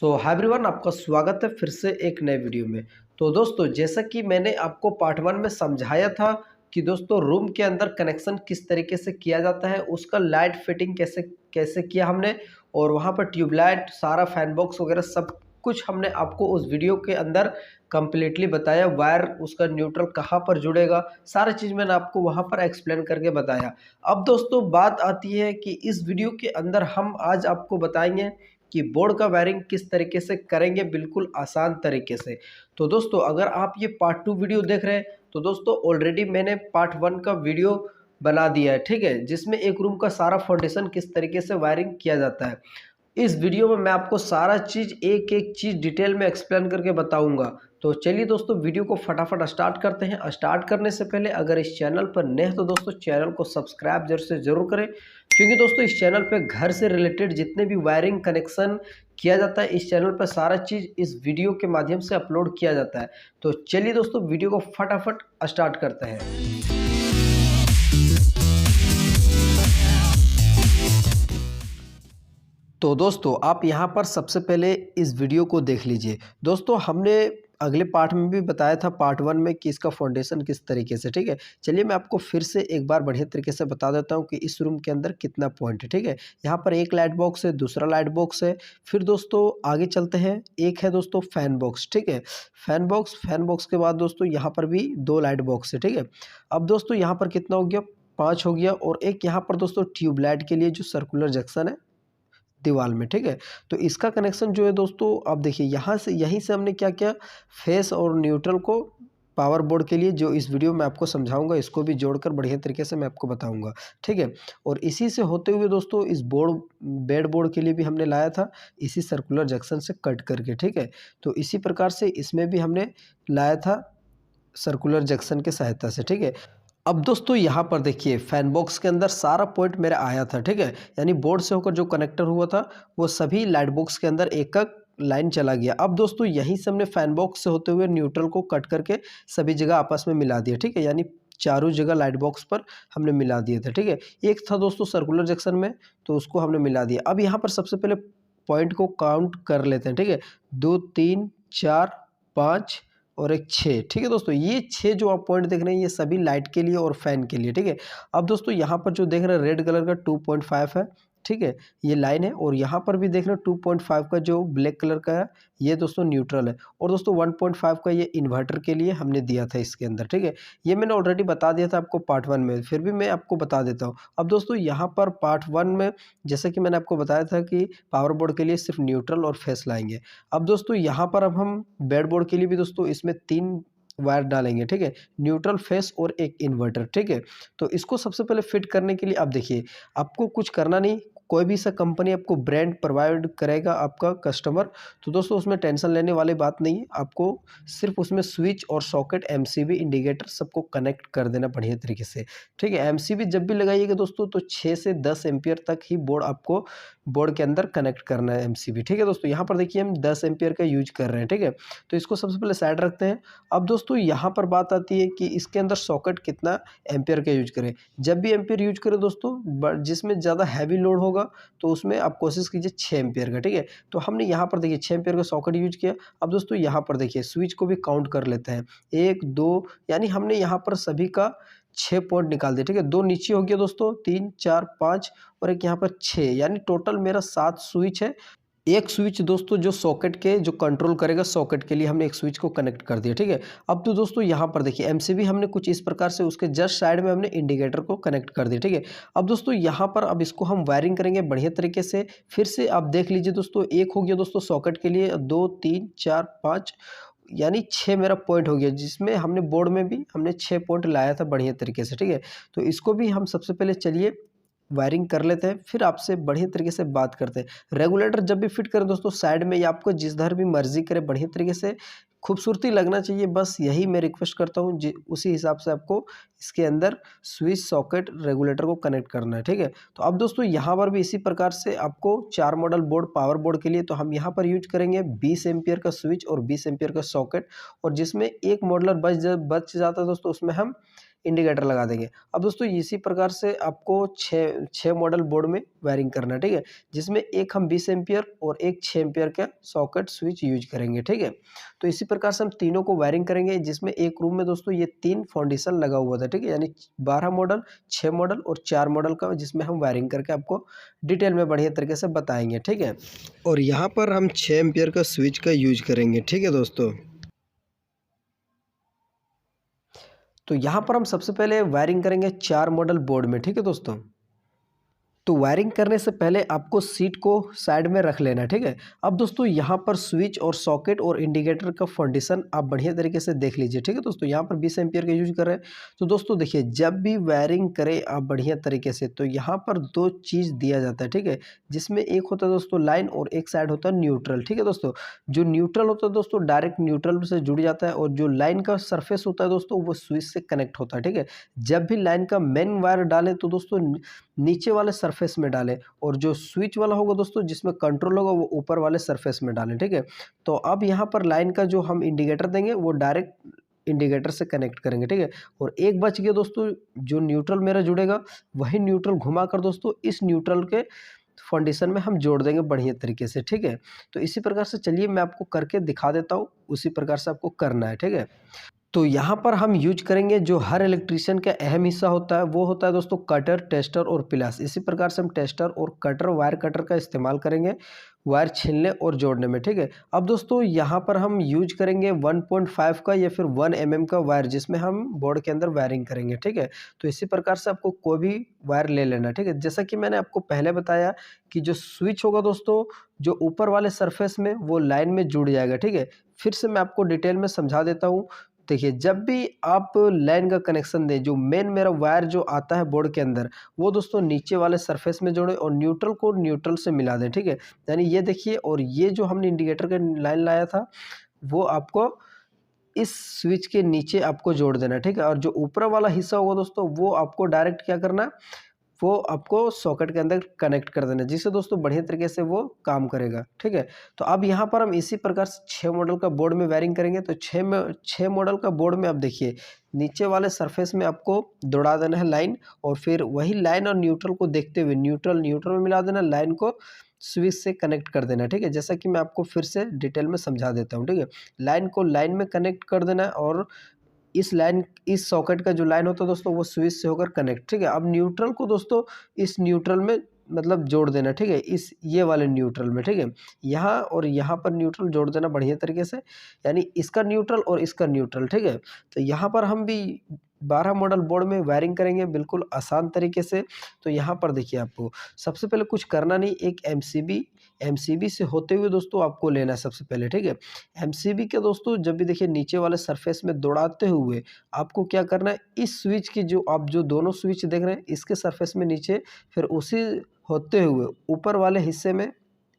Hi everyone, आपका स्वागत है फिर से एक नए वीडियो में। तो दोस्तों, जैसा कि मैंने आपको पार्ट 1 में समझाया था कि दोस्तों रूम के अंदर कनेक्शन किस तरीके से किया जाता है, उसका लाइट फिटिंग कैसे कैसे किया हमने, और वहाँ पर ट्यूबलाइट, सारा फैन बॉक्स वगैरह सब कुछ हमने आपको उस वीडियो के अंदर कंप्लीटली बताया। वायर उसका न्यूट्रल कहाँ पर जुड़ेगा, सारी चीज़ मैंने आपको वहाँ पर एक्सप्लेन करके बताया। अब दोस्तों बात आती है कि इस वीडियो के अंदर हम आज आपको बताएंगे कि बोर्ड का वायरिंग किस तरीके से करेंगे, बिल्कुल आसान तरीके से। तो दोस्तों, अगर आप ये पार्ट 2 वीडियो देख रहे हैं तो दोस्तों ऑलरेडी मैंने पार्ट 1 का वीडियो बना दिया है, ठीक है, जिसमें एक रूम का सारा फाउंडेशन किस तरीके से वायरिंग किया जाता है। इस वीडियो में मैं आपको सारा चीज़ एक एक चीज़ डिटेल में एक्सप्लेन करके बताऊंगा। तो चलिए दोस्तों, वीडियो को फटाफट स्टार्ट करते हैं। स्टार्ट करने से पहले अगर इस चैनल पर नए हैं तो दोस्तों चैनल को सब्सक्राइब जरूर से ज़रूर करें, क्योंकि दोस्तों इस चैनल पे घर से रिलेटेड जितने भी वायरिंग कनेक्शन किया जाता है, इस चैनल पर सारा चीज़ इस वीडियो के माध्यम से अपलोड किया जाता है। तो चलिए दोस्तों, वीडियो को फटाफट स्टार्ट करते हैं। तो दोस्तों, आप यहाँ पर सबसे पहले इस वीडियो को देख लीजिए। दोस्तों, हमने अगले पार्ट में भी बताया था पार्ट 1 में कि इसका फाउंडेशन किस तरीके से, ठीक है। चलिए मैं आपको फिर से एक बार बढ़िया तरीके से बता देता हूँ कि इस रूम के अंदर कितना पॉइंट है, ठीक है। यहाँ पर एक लाइट बॉक्स है, दूसरा लाइट बॉक्स है, फिर दोस्तों आगे चलते हैं, एक है दोस्तों फैन बॉक्स, ठीक है। फैन बॉक्स के बाद दोस्तों यहाँ पर भी 2 लाइट बॉक्स है, ठीक है। अब दोस्तों यहाँ पर कितना हो गया, 5 हो गया, और एक यहाँ पर दोस्तों ट्यूबलाइट के लिए जो सर्कुलर जंक्शन है दीवार में, ठीक है। तो इसका कनेक्शन जो है दोस्तों, आप देखिए यहाँ से, यहीं से हमने क्या किया, फेस और न्यूट्रल को पावर बोर्ड के लिए जो इस वीडियो में आपको समझाऊंगा, इसको भी जोड़कर बढ़िया तरीके से मैं आपको बताऊंगा, ठीक है। और इसी से होते हुए दोस्तों इस बोर्ड, बेड बोर्ड के लिए भी हमने लाया था इसी सर्कुलर जंक्शन से कट करके, ठीक है। तो इसी प्रकार से इसमें भी हमने लाया था सर्कुलर जंक्शन के सहायता से, ठीक है। अब दोस्तों यहाँ पर देखिए, फैन बॉक्स के अंदर सारा पॉइंट मेरा आया था, ठीक है। यानी बोर्ड से होकर जो कनेक्टर हुआ था वो सभी लाइट बॉक्स के अंदर एक एक लाइन चला गया। अब दोस्तों यहीं से हमने फैन बॉक्स से होते हुए न्यूट्रल को कट करके सभी जगह आपस में मिला दिया, ठीक है। यानी चारों जगह लाइट बॉक्स पर हमने मिला दिए थे, ठीक है। एक था दोस्तों सर्कुलर जंक्शन में, तो उसको हमने मिला दिया। अब यहाँ पर सबसे पहले पॉइंट को काउंट कर लेते हैं, ठीक है। 2 3 4 5 और एक 6, ठीक है दोस्तों। ये 6 जो आप पॉइंट देख रहे हैं ये सभी लाइट के लिए और फैन के लिए, ठीक है। अब दोस्तों यहाँ पर जो देख रहे हैं रेड कलर का 2.5 है, ठीक है, ये लाइन है। और यहाँ पर भी देख रहे हैं 2.5 का जो ब्लैक कलर का है, ये दोस्तों न्यूट्रल है। और दोस्तों 1.5 का ये इन्वर्टर के लिए हमने दिया था इसके अंदर, ठीक है। ये मैंने ऑलरेडी बता दिया था आपको पार्ट 1 में, फिर भी मैं आपको बता देता हूँ। अब दोस्तों यहाँ पर पार्ट 1 में जैसे कि मैंने आपको बताया था कि पावर बोर्ड के लिए सिर्फ न्यूट्रल और फेस लाएंगे। अब दोस्तों यहाँ पर अब हम बेड बोर्ड के लिए भी दोस्तों इसमें 3 वायर डालेंगे, ठीक है, न्यूट्रल, फेस और एक इन्वर्टर, ठीक है। तो इसको सबसे पहले फिट करने के लिए आप देखिए, आपको कुछ करना नहीं, कोई भी सा कंपनी आपको ब्रांड प्रोवाइड करेगा आपका कस्टमर, तो दोस्तों उसमें टेंशन लेने वाली बात नहीं है। आपको सिर्फ उसमें स्विच और सॉकेट, एमसीबी, इंडिकेटर सबको कनेक्ट कर देना बढ़िया तरीके से, ठीक है। एमसीबी जब भी लगाइएगा दोस्तों तो 6 से 10 एम्पियर तक ही बोर्ड आपको बोर्ड के अंदर कनेक्ट करना है एमसीबी, ठीक है दोस्तों। यहाँ पर देखिए हम 10 एम्पियर का यूज कर रहे हैं, ठीक है। तो इसको सबसे पहले साइड रखते हैं। अब दोस्तों यहाँ पर बात आती है कि इसके अंदर सॉकेट कितना एम्पियर का यूज करें। जब भी एम्पियर यूज करें दोस्तों, जिसमें ज़्यादा हैवी लोड होगा तो उसमें आप कोशिश कीजिए 6 एम्पियर का, ठीक है। तो हमने यहाँ पर देखिए 6 एम्पियर का सॉकेट यूज किया। अब दोस्तों यहाँ पर देखिए स्विच को भी काउंट कर लेते हैं, 1 2, यानी हमने यहाँ पर सभी का 6 पॉइंट निकाल दिया, ठीक है। 2 नीचे हो गया दोस्तों, 3 4 5 और एक यहाँ पर 6, यानी टोटल मेरा 7 स्विच है। एक स्विच दोस्तों जो सॉकेट के जो कंट्रोल करेगा, सॉकेट के लिए हमने एक स्विच को कनेक्ट कर दिया, ठीक है। अब तो दोस्तों यहाँ पर देखिए एमसीबी हमने कुछ इस प्रकार से, उसके जस्ट साइड में हमने इंडिकेटर को कनेक्ट कर दिया, ठीक है। अब दोस्तों यहाँ पर अब इसको हम वायरिंग करेंगे बढ़िया तरीके से। फिर से आप देख लीजिए दोस्तों, एक हो गया दोस्तों सॉकेट के लिए, 2 3 4 5, यानी 6 मेरा पॉइंट हो गया, जिसमें हमने बोर्ड में भी हमने 6 पॉइंट लाया था बढ़िया तरीके से, ठीक है। तो इसको भी हम सबसे पहले चलिए वायरिंग कर लेते हैं, फिर आपसे बढ़िया तरीके से बात करते हैं। रेगुलेटर जब भी फिट करें दोस्तों साइड में, या आपको जिस धर भी मर्जी करे, बढ़िया तरीके से खूबसूरती लगना चाहिए, बस यही मैं रिक्वेस्ट करता हूँ। उसी हिसाब से आपको इसके अंदर स्विच, सॉकेट, रेगुलेटर को कनेक्ट करना है, ठीक है। तो अब दोस्तों यहाँ पर भी इसी प्रकार से आपको 4 मॉडल बोर्ड, पावर बोर्ड के लिए तो हम यहाँ पर यूज करेंगे 20 एम्पियर का स्विच और 20 एम्पियर का सॉकेट। और जिसमें एक मॉडलर बच जाता है दोस्तों, उसमें हम इंडिकेटर लगा देंगे। अब दोस्तों इसी प्रकार से आपको 6 मॉडल बोर्ड में वायरिंग करना है, ठीक है? जिसमें एक हम 20 एम्पीयर और एक 6 एम्पीयर का सॉकेट स्विच यूज़ करेंगे, ठीक है? तो इसी प्रकार से हम तीनों को वायरिंग करेंगे, जिसमें एक रूम में दोस्तों ये 3 फाउंडेशन लगा हुआ था, ठीक है? यानी 12 मॉडल, 6 मॉडल और 4 मॉडल का, जिसमें हम वायरिंग करके आपको डिटेल में बढ़िया तरीके से बताएँगे, ठीक है? और यहाँ पर हम 6 एम्पीयर का स्विच का यूज़ करेंगे, ठीक है दोस्तों? तो यहाँ पर हम सबसे पहले वायरिंग करेंगे 4 मॉडल बोर्ड में, ठीक है दोस्तों? तो वायरिंग करने से पहले आपको सीट को साइड में रख लेना है, ठीक है? अब दोस्तों यहाँ पर स्विच और सॉकेट और इंडिकेटर का फाउंडेशन आप बढ़िया तरीके से देख लीजिए, ठीक है दोस्तों? यहाँ पर 20 एम्पीयर का यूज़ कर रहे हैं। तो दोस्तों देखिए, जब भी वायरिंग करें आप बढ़िया तरीके से, तो यहाँ पर 2 चीज़ दिया जाता है, ठीक है? जिसमें एक होता है दोस्तों लाइन और एक साइड होता है न्यूट्रल, ठीक है दोस्तों? जो न्यूट्रल होता है दोस्तों डायरेक्ट न्यूट्रल से जुड़ जाता है, और जो लाइन का सरफेस होता है दोस्तों वो स्विच से कनेक्ट होता है, ठीक है? जब भी लाइन का मेन वायर डालें तो दोस्तों नीचे वाले सरफेस में डालें, और जो स्विच वाला होगा दोस्तों जिसमें कंट्रोल होगा वो ऊपर वाले सरफेस में डालें, ठीक है? तो अब यहाँ पर लाइन का जो हम इंडिकेटर देंगे वो डायरेक्ट इंडिकेटर से कनेक्ट करेंगे, ठीक है? और एक बच गया दोस्तों, जो न्यूट्रल मेरा जुड़ेगा वही न्यूट्रल घुमा कर दोस्तों इस न्यूट्रल के फाउंडेशन में हम जोड़ देंगे बढ़िया तरीके से, ठीक है? तो इसी प्रकार से चलिए मैं आपको करके दिखा देता हूँ, उसी प्रकार से आपको करना है, ठीक है? तो यहाँ पर हम यूज करेंगे जो हर इलेक्ट्रीशियन का अहम हिस्सा होता है, वो होता है दोस्तों कटर, टेस्टर और प्लास। इसी प्रकार से हम टेस्टर और कटर, वायर कटर का इस्तेमाल करेंगे वायर छीलने और जोड़ने में, ठीक है? अब दोस्तों यहाँ पर हम यूज करेंगे 1.5 का या फिर 1 mm का वायर, जिसमें हम बोर्ड के अंदर वायरिंग करेंगे, ठीक है? तो इसी प्रकार से आपको कोई भी वायर ले लेना, ठीक है? जैसा कि मैंने आपको पहले बताया कि जो स्विच होगा दोस्तों, जो ऊपर वाले सरफेस में वो लाइन में जुड़ जाएगा, ठीक है? फिर से मैं आपको डिटेल में समझा देता हूँ। देखिए, जब भी आप लाइन का कनेक्शन दें, जो मेन मेरा वायर जो आता है बोर्ड के अंदर, वो दोस्तों नीचे वाले सरफेस में जोड़ें और न्यूट्रल को न्यूट्रल से मिला दें, ठीक है? यानी ये देखिए, और ये जो हमने इंडिकेटर का लाइन लाया था, वो आपको इस स्विच के नीचे आपको जोड़ देना है, ठीक है? और जो ऊपर वाला हिस्सा होगा दोस्तों, वो आपको डायरेक्ट क्या करना है, वो आपको सॉकेट के अंदर कनेक्ट कर देना है, जिससे दोस्तों बढ़िया तरीके से वो काम करेगा, ठीक है? तो अब यहाँ पर हम इसी प्रकार से 6 मॉडल का बोर्ड में वायरिंग करेंगे। तो 6 मॉडल का बोर्ड में आप देखिए, नीचे वाले सरफेस में आपको दौड़ा देना है लाइन, और फिर वही लाइन और न्यूट्रल को देखते हुए न्यूट्रल न्यूट्रल में मिला देना, लाइन को स्विच से कनेक्ट कर देना, ठीक है? जैसा कि मैं आपको फिर से डिटेल में समझा देता हूँ, ठीक है? लाइन को लाइन में कनेक्ट कर देना है, और इस सॉकेट का जो लाइन होता है दोस्तों वो स्विच से होकर कनेक्ट, ठीक है? अब न्यूट्रल को दोस्तों इस न्यूट्रल में मतलब जोड़ देना, ठीक है? इस ये वाले न्यूट्रल में, ठीक है? यहाँ और यहाँ पर न्यूट्रल जोड़ देना बढ़िया तरीके से, यानी इसका न्यूट्रल और इसका न्यूट्रल, ठीक है? तो यहाँ पर हम भी 12 मॉडल बोर्ड में वायरिंग करेंगे बिल्कुल आसान तरीके से। तो यहाँ पर देखिए, आपको सबसे पहले कुछ करना नहीं, एक एमसीबी से होते हुए दोस्तों आपको लेना है सबसे पहले, ठीक है? एमसीबी के दोस्तों जब भी देखिए नीचे वाले सरफेस में दौड़ाते हुए आपको क्या करना है, इस स्विच की जो आप जो दोनों स्विच देख रहे हैं इसके सरफेस में नीचे, फिर उसी होते हुए ऊपर वाले हिस्से में,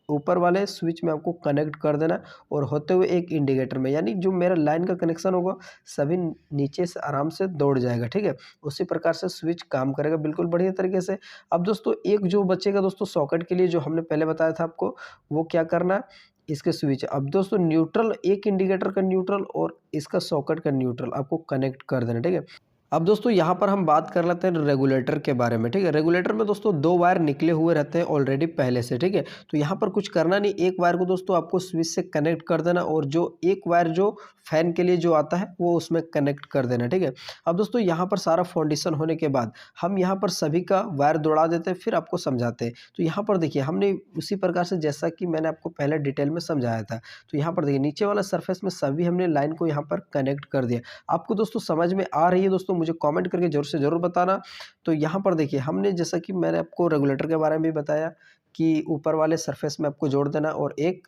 ऊपर वाले स्विच में आपको कनेक्ट कर देना, और होते हुए एक इंडिकेटर में, यानी जो मेरा लाइन का कनेक्शन होगा सभी नीचे से आराम से दौड़ जाएगा, ठीक है? उसी प्रकार से स्विच काम करेगा बिल्कुल बढ़िया तरीके से। अब दोस्तों एक जो बचेगा दोस्तों सॉकेट के लिए, जो हमने पहले बताया था आपको, वो क्या करना है, इसके स्विच, अब दोस्तों न्यूट्रल, एक इंडिकेटर का न्यूट्रल और इसका सॉकेट का न्यूट्रल आपको कनेक्ट कर देना, ठीक है? अब दोस्तों यहाँ पर हम बात कर लेते हैं रेगुलेटर के बारे में, ठीक है? रेगुलेटर में दोस्तों 2 वायर निकले हुए रहते हैं ऑलरेडी पहले से, ठीक है? तो यहाँ पर कुछ करना नहीं, एक वायर को दोस्तों आपको स्विच से कनेक्ट कर देना, और जो एक वायर जो फैन के लिए जो आता है वो उसमें कनेक्ट कर देना, ठीक है? अब दोस्तों यहाँ पर सारा फाउंडेशन होने के बाद हम यहाँ पर सभी का वायर दौड़ा देते हैं, फिर आपको समझाते हैं। तो यहाँ पर देखिए, हमने उसी प्रकार से जैसा कि मैंने आपको पहले डिटेल में समझाया था, तो यहाँ पर देखिए नीचे वाला सरफेस में सभी हमने लाइन को यहाँ पर कनेक्ट कर दिया। आपको दोस्तों समझ में आ रही है दोस्तों? मुझे कमेंट करके ज़रूर से ज़रूर बताना। तो यहाँ पर देखिए, हमने जैसा कि मैंने आपको रेगुलेटर के बारे में भी बताया कि ऊपर वाले सरफेस में आपको जोड़ देना, और एक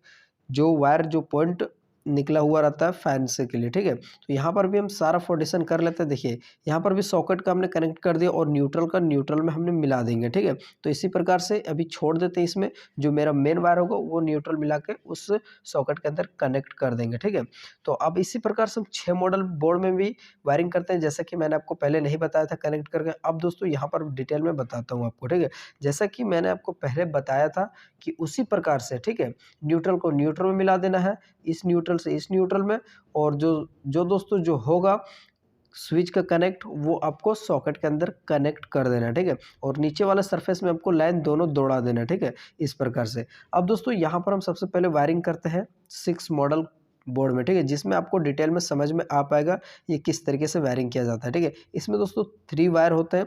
जो वायर जो पॉइंट निकला हुआ रहता है फैन से के लिए, ठीक है? तो यहाँ पर भी हम सारा फाउंडेशन कर लेते हैं। देखिए, यहाँ पर भी सॉकेट का हमने कनेक्ट कर दिया, और न्यूट्रल का न्यूट्रल में हमने मिला देंगे, ठीक है? तो इसी प्रकार से अभी छोड़ देते हैं, इसमें जो मेरा मेन वायर होगा वो न्यूट्रल मिला के उस सॉकेट के अंदर कनेक्ट कर देंगे, ठीक है? तो अब इसी प्रकार से हम 6 मॉडल बोर्ड में भी वायरिंग करते हैं, जैसा कि मैंने आपको पहले नहीं बताया था कनेक्ट करके। अब दोस्तों यहाँ पर डिटेल में बताता हूँ आपको, ठीक है? जैसा कि मैंने आपको पहले बताया था कि उसी प्रकार से, ठीक है, न्यूट्रल को न्यूट्रल में मिला देना है, इस न्यूट्रल से इस न्यूट्रल में, और जो जो दोस्तों जो होगा स्विच का कनेक्ट वो आपको सॉकेट के अंदर कनेक्ट कर देना है, ठीक है। और नीचे वाला सरफेस में आपको लाइन दोनों दौड़ा देना है, ठीक है, इस प्रकार से। अब दोस्तों यहाँ पर हम सबसे पहले वायरिंग करते हैं 6 मॉडल बोर्ड में, ठीक है, जिसमें आपको डिटेल में समझ में आ पाएगा ये किस तरीके से वायरिंग किया जाता है, ठीक है। इसमें दोस्तों 3 वायर होते हैं,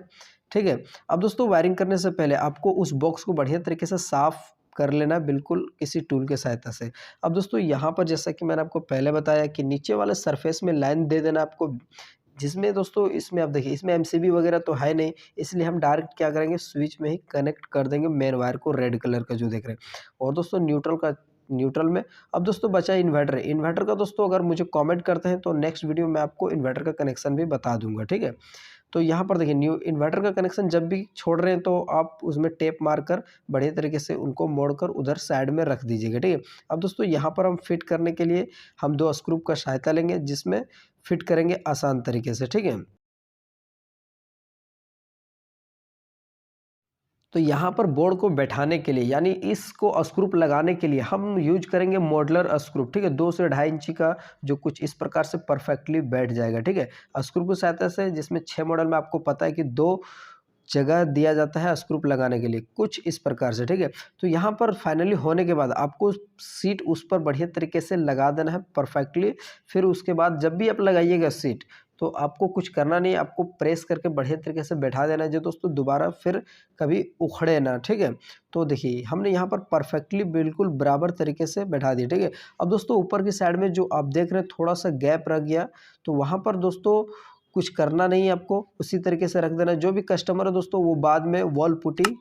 ठीक है। अब दोस्तों वायरिंग करने से पहले आपको उस बॉक्स को बढ़िया तरीके से साफ कर लेना बिल्कुल किसी टूल के सहायता से। अब दोस्तों यहाँ पर जैसा कि मैंने आपको पहले बताया कि नीचे वाले सरफेस में लाइन दे देना आपको, जिसमें दोस्तों इसमें आप देखिए इसमें एमसीबी वगैरह तो है नहीं, इसलिए हम डायरेक्ट क्या करेंगे स्विच में ही कनेक्ट कर देंगे मेन वायर को, रेड कलर का जो देख रहे हैं। और दोस्तों न्यूट्रल में अब दोस्तों बचा इन्वर्टर। इन्वर्टर का दोस्तों अगर मुझे कमेंट करते हैं तो नेक्स्ट वीडियो में आपको इन्वर्टर का कनेक्शन भी बता दूंगा, ठीक है। तो यहाँ पर देखिए न्यू इन्वर्टर का कनेक्शन जब भी छोड़ रहे हैं तो आप उसमें टेप मारकर बढ़िया तरीके से उनको मोड़कर उधर साइड में रख दीजिएगा, ठीक है। अब दोस्तों यहाँ पर हम फिट करने के लिए हम 2 स्क्रू का सहायता लेंगे, जिसमें फिट करेंगे आसान तरीके से, ठीक है। तो यहाँ पर बोर्ड को बैठाने के लिए यानी इसको स्क्रू लगाने के लिए हम यूज करेंगे मॉडलर स्क्रू, ठीक है, 2 से 2.5 इंची का, जो कुछ इस प्रकार से परफेक्टली बैठ जाएगा, ठीक है। स्क्रू की सहायता से, जिसमें 6 मॉडल में आपको पता है कि 2 जगह दिया जाता है स्क्रू लगाने के लिए, कुछ इस प्रकार से, ठीक है। तो यहाँ पर फाइनली होने के बाद आपको सीट उस पर बढ़िया तरीके से लगा देना है परफेक्टली। फिर उसके बाद जब भी आप लगाइएगा सीट, तो आपको कुछ करना नहीं, आपको प्रेस करके बढ़िया तरीके से बैठा देना है जो दोस्तों दोबारा फिर कभी उखड़े ना, ठीक है। तो देखिए हमने यहाँ पर परफेक्टली बिल्कुल बराबर तरीके से बैठा दिया, ठीक है। अब दोस्तों ऊपर की साइड में जो आप देख रहे हैं थोड़ा सा गैप रह गया, तो वहाँ पर दोस्तों कुछ करना नहीं है, आपको उसी तरीके से रख देना। जो भी कस्टमर है दोस्तों वो बाद में वॉल पुटी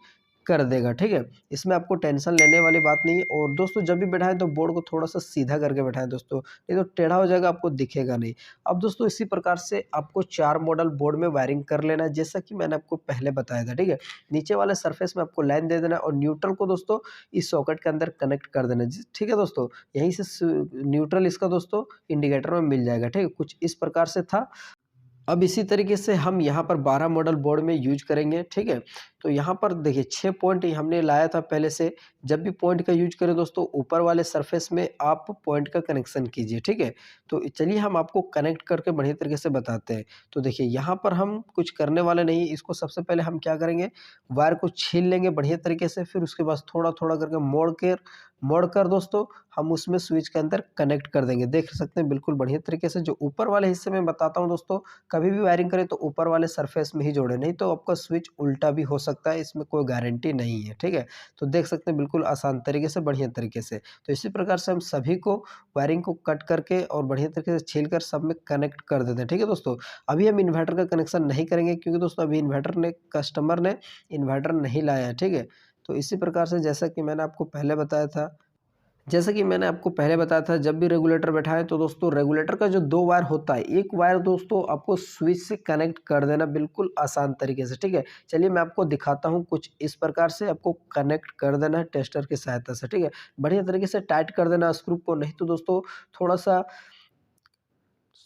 कर देगा, ठीक है। इसमें आपको टेंशन लेने वाली बात नहीं है। और दोस्तों जब भी बैठाएं तो बोर्ड को थोड़ा सा सीधा करके बैठाएं दोस्तों, नहीं तो टेढ़ा हो जाएगा, आपको दिखेगा नहीं। अब दोस्तों इसी प्रकार से आपको 4 मॉडल बोर्ड में वायरिंग कर लेना है, जैसा कि मैंने आपको पहले बताया था, ठीक है। नीचे वाले सरफेस में आपको लाइन दे देना है और न्यूट्रल को दोस्तों इस सॉकेट के अंदर कनेक्ट कर देना है, ठीक है दोस्तों। यहीं से न्यूट्रल इसका दोस्तों इंडिकेटर में मिल जाएगा, ठीक है। कुछ इस प्रकार से था। अब इसी तरीके से हम यहाँ पर 12 मॉडल बोर्ड में यूज करेंगे, ठीक है। तो यहाँ पर देखिए 6 पॉइंट हमने लाया था पहले से। जब भी पॉइंट का यूज करें दोस्तों ऊपर वाले सरफेस में आप पॉइंट का कनेक्शन कीजिए, ठीक है। तो चलिए हम आपको कनेक्ट करके बढ़िया तरीके से बताते हैं। तो देखिए यहाँ पर हम कुछ करने वाले नहीं, इसको सबसे पहले हम क्या करेंगे, वायर को छील लेंगे बढ़िया तरीके से, फिर उसके बाद थोड़ा थोड़ा करके मोड़ कर दोस्तों हम उसमें स्विच के अंदर कनेक्ट कर देंगे। देख सकते हैं बिल्कुल बढ़िया तरीके से। जो ऊपर वाले हिस्से में बताता हूँ दोस्तों, कभी भी वायरिंग करें तो ऊपर वाले सरफेस में ही जोड़े, नहीं तो आपका स्विच उल्टा भी हो सकता है, इसमें कोई गारंटी नहीं है, ठीक है। तो देख सकते हैं बिल्कुल आसान तरीके से, बढ़िया तरीके से। तो इसी प्रकार से हम सभी को वायरिंग को कट करके और बढ़िया तरीके से छील कर सब में कनेक्ट कर देते हैं, ठीक है दोस्तों। अभी हम इन्वर्टर का कनेक्शन नहीं करेंगे, क्योंकि दोस्तों अभी कस्टमर ने इन्वर्टर नहीं लाया है, ठीक है। तो इसी प्रकार से जैसा कि मैंने आपको पहले बताया था, जब भी रेगुलेटर बैठाएं तो दोस्तों रेगुलेटर का जो 2 वायर होता है, एक वायर दोस्तों आपको स्विच से कनेक्ट कर देना बिल्कुल आसान तरीके से, ठीक है। चलिए मैं आपको दिखाता हूं, कुछ इस प्रकार से आपको कनेक्ट कर देना है टेस्टर की सहायता से, ठीक है। बढ़िया तरीके से टाइट कर देना स्क्रू को, नहीं तो दोस्तों थोड़ा सा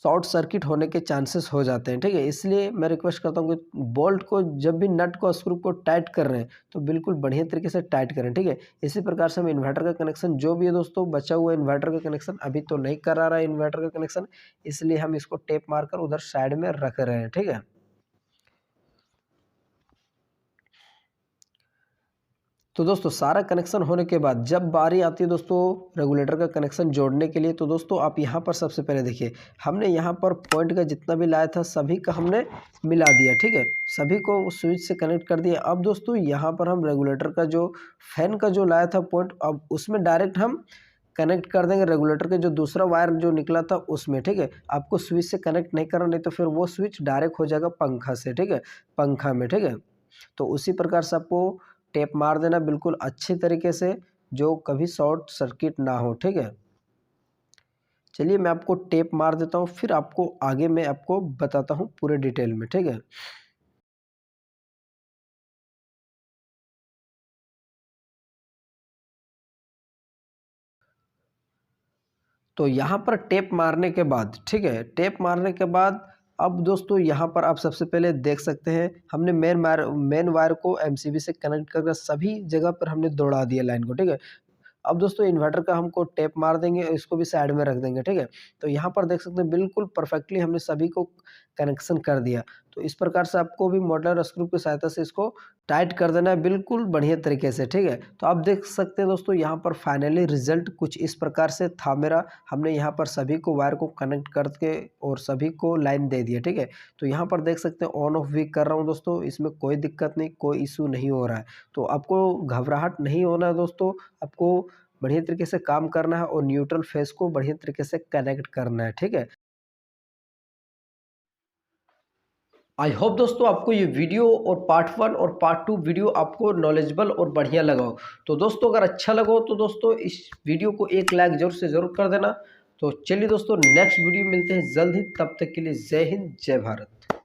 शॉर्ट सर्किट होने के चांसेस हो जाते हैं, ठीक है। इसलिए मैं रिक्वेस्ट करता हूँ कि बोल्ट को जब भी नट को स्क्रू को टाइट कर रहे हैं तो बिल्कुल बढ़िया तरीके से टाइट करें, ठीक है। इसी प्रकार से हम इन्वर्टर का कनेक्शन जो भी है दोस्तों, बचा हुआ इन्वर्टर का कनेक्शन अभी तो नहीं करा रहा है इन्वर्टर का कनेक्शन, इसलिए हम इसको टेप मारकर उधर साइड में रख रहे हैं, ठीक है। तो दोस्तों सारा कनेक्शन होने के बाद जब बारी आती है दोस्तों रेगुलेटर का कनेक्शन जोड़ने के लिए, तो दोस्तों आप यहाँ पर सबसे पहले देखिए हमने यहाँ पर पॉइंट का जितना भी लाया था सभी का हमने मिला दिया, ठीक है। सभी को स्विच से कनेक्ट कर दिया। अब दोस्तों यहाँ पर हम रेगुलेटर का जो फैन का जो लाया था पॉइंट, अब उसमें डायरेक्ट हम कनेक्ट कर देंगे रेगुलेटर के जो दूसरा वायर जो निकला था उसमें, ठीक है। आपको स्विच से कनेक्ट नहीं करना, नहीं तो फिर वो स्विच डायरेक्ट हो जाएगा पंखा से, ठीक है, पंखा में, ठीक है। तो उसी प्रकार से आपको टेप मार देना बिल्कुल अच्छी तरीके से, जो कभी शॉर्ट सर्किट ना हो, ठीक है। चलिए मैं आपको टेप मार देता हूँ, फिर आपको आगे मैं आपको बताता हूँ पूरे डिटेल में, ठीक है। तो यहाँ पर टेप मारने के बाद, ठीक है, टेप मारने के बाद अब दोस्तों यहाँ पर आप सबसे पहले देख सकते हैं हमने मेन वायर को एमसीबी से कनेक्ट करके सभी जगह पर हमने दौड़ा दिया लाइन को, ठीक है। अब दोस्तों इन्वर्टर का हमको टेप मार देंगे, इसको भी साइड में रख देंगे, ठीक है। तो यहाँ पर देख सकते हैं बिल्कुल परफेक्टली हमने सभी को कनेक्शन कर दिया। तो इस प्रकार से आपको भी मॉडुलर स्क्रू की सहायता से इसको टाइट कर देना है बिल्कुल बढ़िया तरीके से, ठीक है। तो आप देख सकते हैं दोस्तों यहाँ पर फाइनली रिजल्ट कुछ इस प्रकार से था मेरा। हमने यहाँ पर सभी को वायर को कनेक्ट करके और सभी को लाइन दे दिया, ठीक है। तो यहाँ पर देख सकते हैं ऑन ऑफ भी कर रहा हूँ दोस्तों, इसमें कोई दिक्कत नहीं, कोई इशू नहीं हो रहा है। तो आपको घबराहट नहीं होना है दोस्तों, आपको बढ़िया तरीके से काम करना है और न्यूट्रल फेस को बढ़िया तरीके से कनेक्ट करना है, ठीक है। आई होप दोस्तों आपको ये वीडियो और पार्ट 1 और पार्ट 2 वीडियो आपको नॉलेजेबल और बढ़िया लगा हो। तो दोस्तों अगर अच्छा लगा हो तो दोस्तों इस वीडियो को एक लाइक ज़रूर से ज़रूर कर देना। तो चलिए दोस्तों नेक्स्ट वीडियो मिलते हैं जल्द ही, तब तक के लिए जय हिंद, जय भारत।